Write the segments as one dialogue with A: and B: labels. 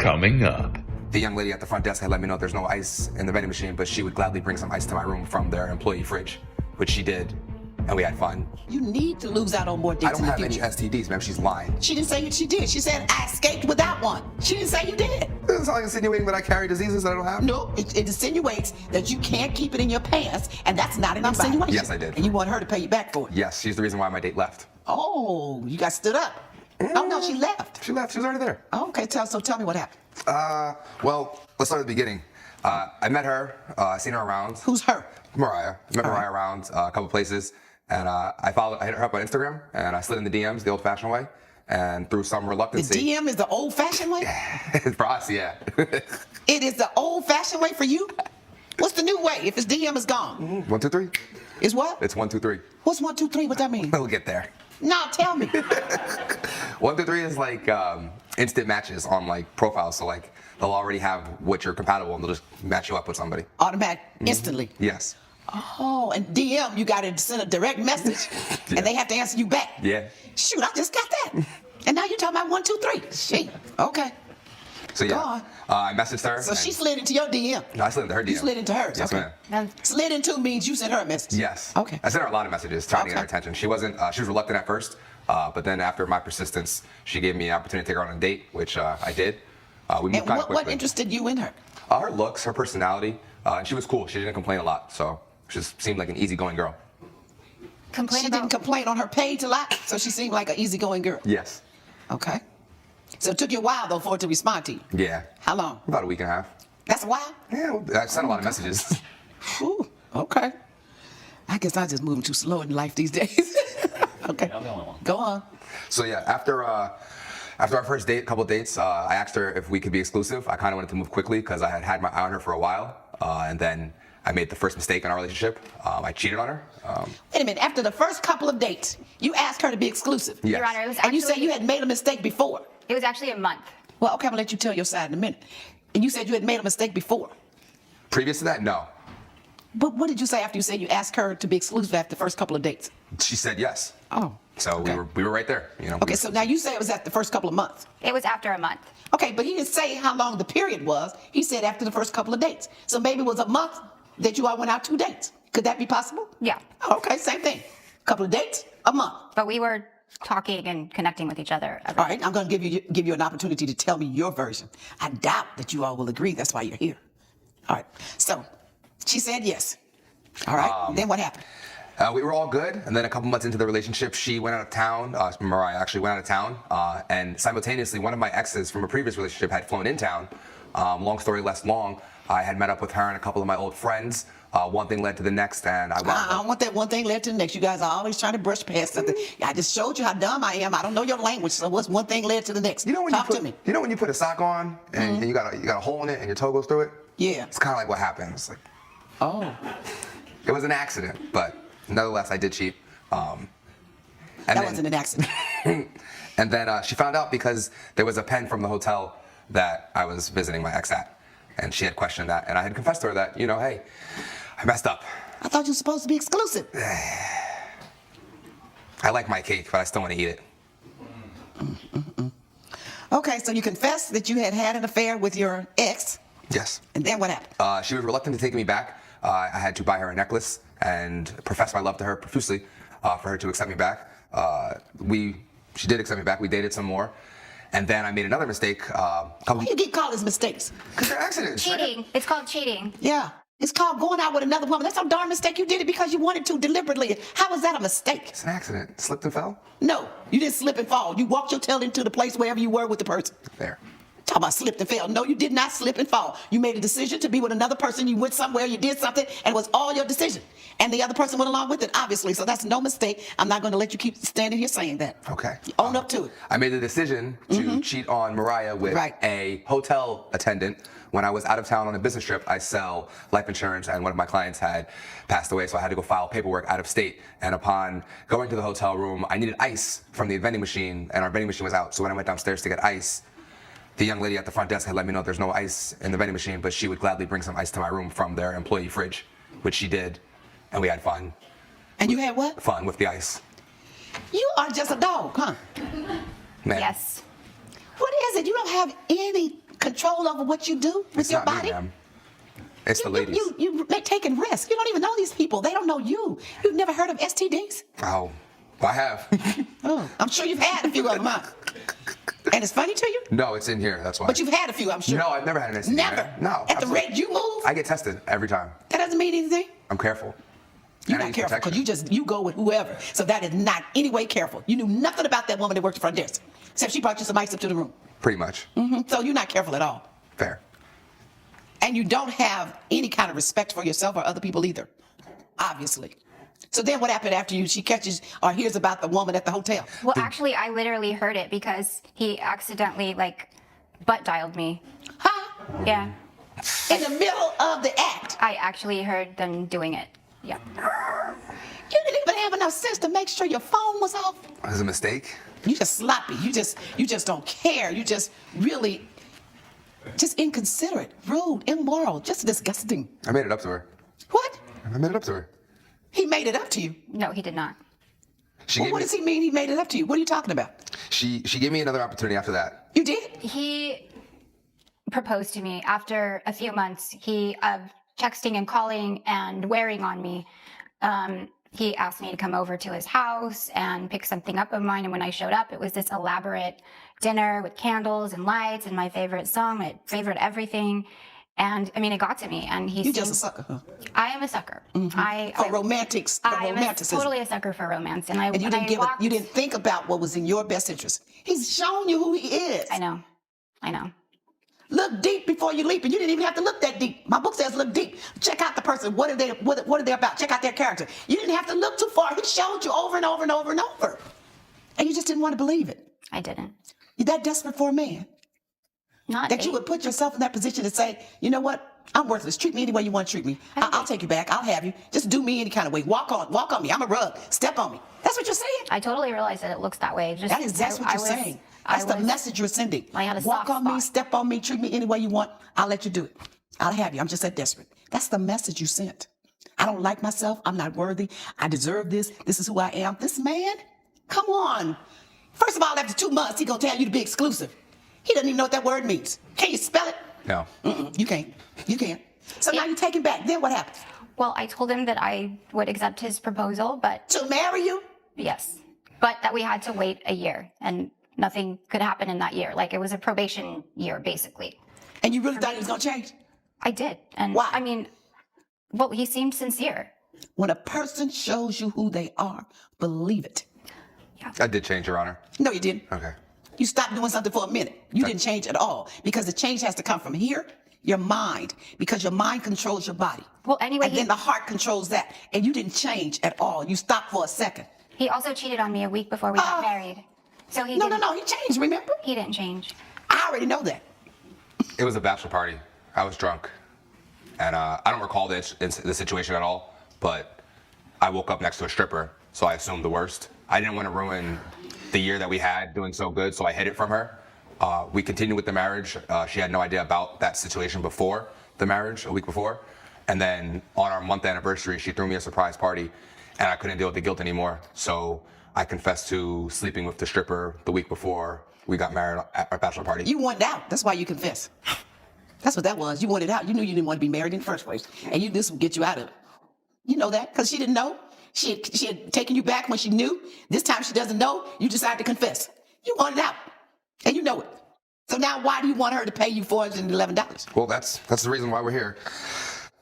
A: Coming up.
B: The young lady at the front desk had let me know there's no ice in the vending machine, but she would gladly bring some ice to my room from their employee fridge, which she did, and we had fun.
C: You need to lose out on more
B: I
C: dates
B: don't
C: in the
B: have any
C: future.
B: STDs, ma'am. She's lying.
C: She didn't say she did. She said, I escaped without one. She didn't say you did.
B: Doesn't sound like insinuating that I carry diseases that I don't have.
C: No, it insinuates that you can't keep it in your pants, and that's not an insinuation.
B: Yes, I did.
C: And you want her to pay you back for it.
B: Yes, she's the reason why my date left.
C: Oh, you got stood up. Oh, no, she left.
B: She left. She was already there.
C: Oh, okay, so tell me what happened.
B: Well, let's start at the beginning. I met her. Seen her around.
C: Who's her?
B: Mariah. I met Mariah around a couple places, and I hit her up on Instagram, and I slid in the DMs the old-fashioned way, and through some
C: The
B: reluctancy.
C: DM is the old-fashioned way?
B: For us, yeah.
C: It is the old-fashioned way for you? What's the new way if it's DM is gone?
B: 1, 2, 3.
C: Is what?
B: It's 1, 2, 3.
C: What's 1, 2, 3? What that mean?
B: We'll get there.
C: No, tell me.
B: 1, 2, 3 is like instant matches on like profiles. So like they'll already have what you're compatible, and they'll just match you up with somebody.
C: Automatic, instantly.
B: Yes.
C: Oh, and DM, you got to send a direct message, and they have to answer you back.
B: Yeah.
C: Shoot, I just got that. And now you're talking about 1, 2, 3. Shit. Okay.
B: So
C: Go
B: yeah,
C: on.
B: I messaged her.
C: So
B: and-
C: she slid into your DM.
B: No, I slid into her DM.
C: You slid into hers.
B: Yes,
C: okay.
B: ma'am.
C: Slid into means you sent her a message.
B: Yes.
C: Okay.
B: I sent her a lot of messages trying to get her
C: Okay.
B: attention. She wasn't. She was reluctant at first, but then after my persistence, she gave me an opportunity to take her on a date, which I did. We moved
C: And
B: kind of
C: what
B: quickly.
C: interested you in her?
B: Her looks, her personality, and she was cool. She didn't complain a lot, so she just seemed like an easygoing girl.
D: Complain
C: She
D: about
C: didn't complain on her page a lot, so she seemed like an easygoing girl.
B: Yes.
C: Okay. So it took you a while, though, for it to respond to you.
B: Yeah.
C: How long?
B: About a week and a half.
C: That's a while?
B: Yeah, I sent a lot of messages.
C: Ooh, okay. I guess I'm just moving too slow in life these days. Okay.
E: I'm the only one.
C: Go on.
B: So yeah, after our first date, couple dates, I asked her if we could be exclusive. I kind of wanted to move quickly because I had my eye on her for a while, and then I made the first mistake in our relationship. I cheated on her.
C: Wait a minute. After the first couple of dates, you asked her to be exclusive.
B: Yes.
D: Your Honor, it was
C: And you said
D: actually-
C: you had made a mistake before.
D: It was actually a month.
C: Well, okay, I'm going to let you tell your side in a minute. And you said you had made a mistake before.
B: Previous to that, no.
C: But what did you say after you said you asked her to be exclusive after the first couple of dates?
B: She said yes.
C: Oh.
B: So
C: okay.
B: we were right there. You know.
C: Okay, so now you say it was after the first couple of months.
D: It was after a month.
C: Okay, but he didn't say how long the period was. He said after the first couple of dates. So maybe it was a month that you all went out 2 dates. Could that be possible?
D: Yeah.
C: Oh, okay, same thing. Couple of dates, a month.
D: But we were talking and connecting with each other.
C: All right, I'm going to give you an opportunity to tell me your version. I doubt that you all will agree. That's why you're here. All right. So she said yes. All right. Then what happened?
B: We were all good, and then a couple months into the relationship, she went out of town. Mariah actually went out of town, and simultaneously, one of my exes from a previous relationship had flown in town. Long story less long, I had met up with her and a couple of my old friends. One thing led to the next, and I
C: I don't want that one thing led to the next. You guys are always trying to brush past something. I just showed you how dumb I am. I don't know your language, so what's one thing led to the next?
B: You know when
C: Talk
B: you put,
C: to me.
B: You know when you put a sock on and you got a hole in it and your toe goes through it?
C: Yeah.
B: It's kind of like what happened. It's like
C: Oh.
B: it was an accident, but nonetheless, I did cheat.
C: That wasn't an accident.
B: And then she found out because there was a pen from the hotel that I was visiting my ex at, and she had questioned that, and I had confessed to her that, hey, I messed up.
C: I thought you were supposed to be exclusive.
B: I like my cake, but I still want to eat it.
C: Okay, so you confessed that you had an affair with your ex,
B: Yes.
C: and then what happened?
B: She was reluctant to take me back. I had to buy her a necklace and profess my love to her profusely for her to accept me back. She did accept me back. We dated some more. And then I made another mistake.
C: Why you keep calling this mistakes?
B: Because they're accidents.
D: Cheating. It's called cheating.
C: Yeah. It's called going out with another woman. That's a darn mistake. You did it because you wanted to deliberately. How is that a mistake?
B: It's an accident. Slipped and fell.
C: No, you didn't slip and fall. You walked your tail into the place wherever you were with the person.
B: There.
C: Talk about slipped and fell. No, you did not slip and fall. You made a decision to be with another person. You went somewhere, you did something, and it was all your decision. And the other person went along with it, obviously. So that's no mistake. I'm not going to let you keep standing here saying that.
B: Okay.
C: You own up to it.
B: I made the decision to cheat on Mariah with
C: Right.
B: a hotel attendant. When I was out of town on a business trip, I sell life insurance, and one of my clients had passed away, so I had to go file paperwork out of state. And upon going to the hotel room, I needed ice from the vending machine, and our vending machine was out. So when I went downstairs to get ice, the young lady at the front desk had let me know there's no ice in the vending machine, but she would gladly bring some ice to my room from their employee fridge, which she did, and we had fun.
C: And you had what?
B: Fun with the ice.
C: You are just a dog, huh?
B: Man.
D: Yes.
C: What is it? You don't have any control control over what you do with
B: It's
C: your
B: not me,
C: body?
B: ma'am. It's the ladies.
C: You taking risks. You don't even know these people. They don't know you. You've never heard of STDs?
B: Oh, I have.
C: Oh, I'm sure you've had a few of them, huh? And it's funny to you?
B: No, it's in here. That's why.
C: But you've had a few, I'm sure.
B: No, I've never had an STD.
C: Never?
B: man. No.
C: At the
B: absolutely.
C: rate you move?
B: I get tested every time.
C: That doesn't mean anything.
B: I'm careful.
C: You're
B: And I
C: not
B: use
C: careful
B: protection.
C: because you go with whoever. So that is not any way careful. You knew nothing about that woman that worked the front desk, except she brought you some ice up to the room.
B: Pretty much.
C: So you're not careful at all.
B: Fair.
C: And you don't have any kind of respect for yourself or other people either, obviously. So then what happened after she catches or hears about the woman at the hotel?
D: Well, actually, I literally heard it because he accidentally butt dialed me.
C: Huh?
D: Yeah,
C: In the middle of the act.
D: I actually heard them doing it. Yeah.
C: You didn't even have enough sense to make sure your phone was off.
B: It was a mistake.
C: You just sloppy. You just don't care. You just really just inconsiderate, rude, immoral, just disgusting.
B: I made it up to her.
C: What?
B: I made it up to her.
C: He made it up to you.
D: No, he did not.
B: She
C: Well,
B: gave
C: what
B: me,
C: does he mean he made it up to you? What are you talking about?
B: she gave me another opportunity after that.
C: You did?
D: He proposed to me after a few months. He texting and calling and wearing on me. He asked me to come over to his house and pick something up of mine. And when I showed up, it was this elaborate dinner with candles and lights and my favorite song, my favorite everything. And I mean, it got to me. And he
C: You just a
D: seemed-
C: sucker, huh?
D: I am a sucker.
C: For romantics, for
D: I am
C: romanticism.
D: totally a sucker for romance. And
C: And you didn't you didn't think about what was in your best interest. He's shown you who he is.
D: I know.
C: Look deep before you leap, and you didn't even have to look that deep. My book says look deep. Check out the person. What are they about? Check out their character. You didn't have to look too far. He showed you over and over and over and over. And you just didn't want to believe it.
D: I didn't.
C: You're that desperate for a man
D: Not
C: that you would put yourself in that position to say, you know what? I'm worthless. Treat me any way you want to treat me. I'll take you back. I'll have you. Just do me any kind of way. Walk on me. I'm a rug. Step on me. That's what you're saying.
D: I totally realize that it looks that way. Just
C: That's what you're saying. That's the message you're sending.
D: I had a
C: Walk
D: soft
C: on me,
D: spot.
C: step on me, treat me any way you want. I'll let you do it. I'll have you. I'm just that desperate. That's the message you sent. I don't like myself. I'm not worthy. I deserve this. This is who I am. This man, come on. First of all, after 2 months, he gonna tell you to be exclusive. He doesn't even know what that word means. Can you spell it?
B: No.
C: You can't. You can't. So now you take him back. Then what happens?
D: Well, I told him that I would accept his proposal, but
C: To marry you?
D: yes, but that we had to wait a year and nothing could happen in that year. Like it was a probation year, basically.
C: And you really thought he was gonna change?
D: I did. And
C: Why?
D: I mean, well, he seemed sincere.
C: When a person shows you who they are, believe it.
B: I did change, Your Honor.
C: No, you didn't.
B: Okay.
C: You stopped doing something for a minute. You didn't change at all because the change has to come from here, your mind, because your mind controls your body.
D: Well, anyway,
C: And then the heart controls that. And you didn't change at all. You stopped for a second.
D: he also cheated on me a week before we got
C: Oh.
D: married. So he
C: No,
D: didn't,
C: he changed, remember?
D: He didn't change.
C: I already know that.
B: It was a bachelor party. I was drunk. And I don't recall the situation at all, but I woke up next to a stripper, so I assumed the worst. I didn't want to ruin the year that we had doing so good, so I hid it from her. We continued with the marriage. She had no idea about that situation before the marriage, a week before. And then on our month anniversary, she threw me a surprise party, and I couldn't deal with the guilt anymore. So I confessed to sleeping with the stripper the week before we got married at our bachelor party.
C: You wanted out. That's why you confessed. That's what that was. You wanted out. You knew you didn't want to be married in the first place. And this would get you out of it. You know that because she didn't know. She had taken you back when she knew. This time she doesn't know. You decided to confess. You wanted out. And you know it. So now why do you want her to pay you $411?
B: Well, that's the reason why we're here.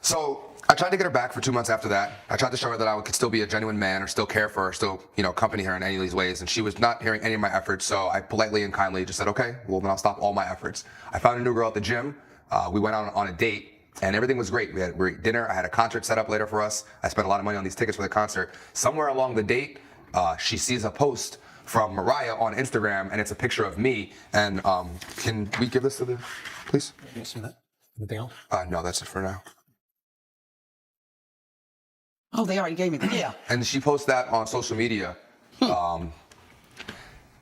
B: So I tried to get her back for 2 months after that. I tried to show her that I could still be a genuine man or still care for her, still, accompany her in any of these ways. And she was not hearing any of my efforts. So I politely and kindly just said, okay, well, then I'll stop all my efforts. I found a new girl at the gym. We went out on a date. And everything was great. We had dinner. I had a concert set up later for us. I spent a lot of money on these tickets for the concert. Somewhere along the date, she sees a post from Mariah on Instagram, and it's a picture of me. And can we give this to the, please?
A: Can you see that? Anything else?
B: No, that's it for now.
C: Oh, they already gave me the yeah.
B: And she posts that on social media.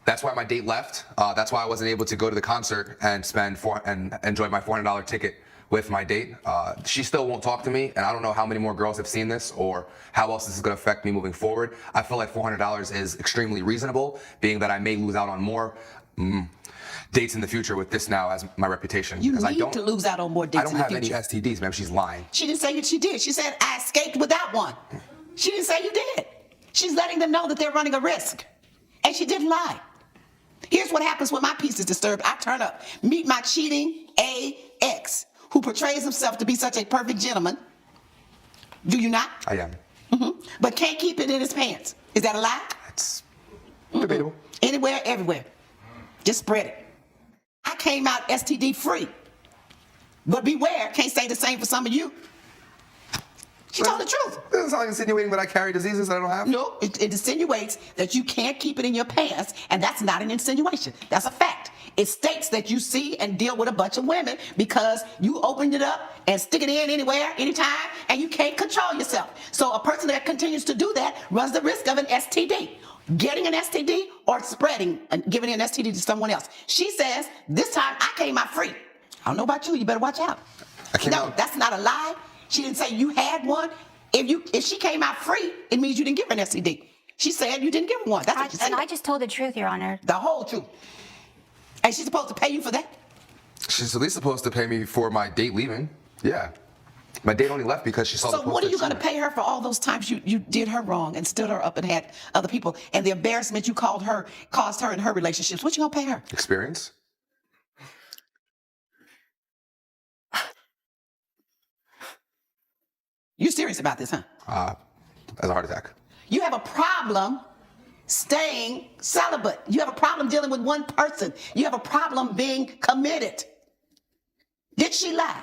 B: That's why my date left. That's why I wasn't able to go to the concert and enjoy my $400 ticket with my date. She still won't talk to me, and I don't know how many more girls have seen this or how else this is going to affect me moving forward. I feel like $400 is extremely reasonable, being that I may lose out on more. dates in the future with this now as my reputation.
C: You
B: because
C: need to lose out on more dates
B: I don't
C: in the
B: have any
C: future.
B: STDs, ma'am. She's lying.
C: She didn't say that she did. She said, I escaped without one. She didn't say you did. She's letting them know that they're running a risk. And she didn't lie. Here's what happens when my peace is disturbed. I turn up. Meet my cheating ex, who portrays himself to be such a perfect gentleman. Do you not?
B: I am.
C: But can't keep it in his pants. Is that a lie?
B: It's debatable.
C: Anywhere, everywhere. Just spread it. I came out STD free. But beware, can't say the same for some of you. She told the truth.
B: Doesn't sound like insinuating that I carry diseases that I don't have.
C: No, it insinuates that you can't keep it in your pants, and that's not an insinuation. That's a fact. It states that you see and deal with a bunch of women because you opened it up and stick it in anywhere, anytime, and you can't control yourself. So a person that continues to do that runs the risk of an STD. Getting an STD or spreading and giving an STD to someone else. She says, this time I came out free. I don't know about you, you better watch out. No, that's not a lie. She didn't say you had one. If she came out free, it means you didn't give her an STD. She said you didn't give her one. That's what she said.
D: And I just told the truth, Your Honor.
C: The whole truth. And she's supposed to pay you for that?
B: She's at least supposed to pay me for my date leaving. Yeah. My date only left because she saw the
C: So
B: post.
C: what are you going to pay her for all those times you did her wrong and stood her up and had other people and the embarrassment you caused her in her relationships? What you going to pay her?
B: Experience?
C: You serious about this, huh?
B: As a heart attack.
C: You have a problem staying celibate. You have a problem dealing with one person. You have a problem being committed. Did she lie?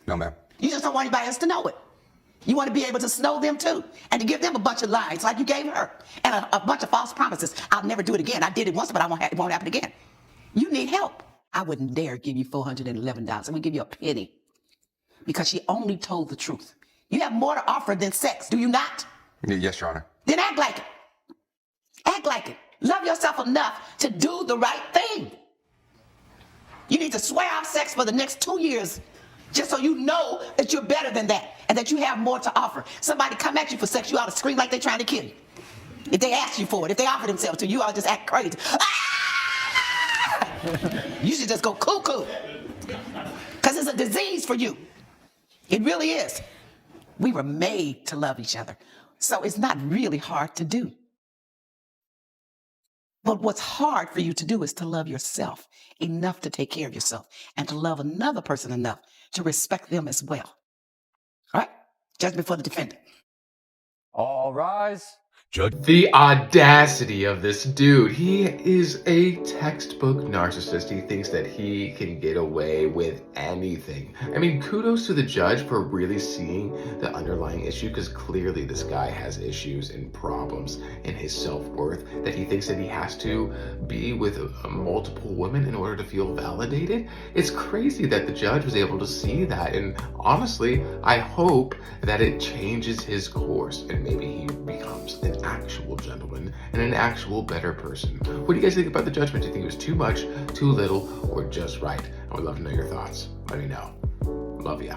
B: No, ma'am.
C: You just don't want anybody else to know it. You want to be able to know them too and to give them a bunch of lies like you gave her and a bunch of false promises. I'll never do it again. I did it once, but it won't happen again. You need help. I wouldn't dare give you $411. I would give you a penny because she only told the truth. You have more to offer than sex, do you not?
B: Yes, Your Honor.
C: Then act like it. Act like it. Love yourself enough to do the right thing. You need to swear off sex for the next 2 years just so you know that you're better than that and that you have more to offer. Somebody come at you for sex, you ought to scream like they're trying to kill you. If they ask you for it, if they offer themselves to you, you ought to just act crazy. Ah! You should just go cuckoo. Because it's a disease for you. It really is. We were made to love each other. So it's not really hard to do. But what's hard for you to do is to love yourself enough to take care of yourself and to love another person enough to respect them as well. All right? Judgment for the defendant.
A: All rise. Judge.
E: The audacity of this dude. He is a textbook narcissist. He thinks that he can get away with anything. I mean, kudos to the judge for really seeing the underlying issue, because clearly this guy has issues and problems in his self-worth, that he thinks that he has to be with multiple women in order to feel validated. It's crazy that the judge was able to see that, and honestly, I hope that it changes his course and maybe he becomes an actual gentleman and an actual better person. What do you guys think about the judgment? Do you think it was too much, too little, or just right? I would love to know your thoughts. Let me know. Love ya.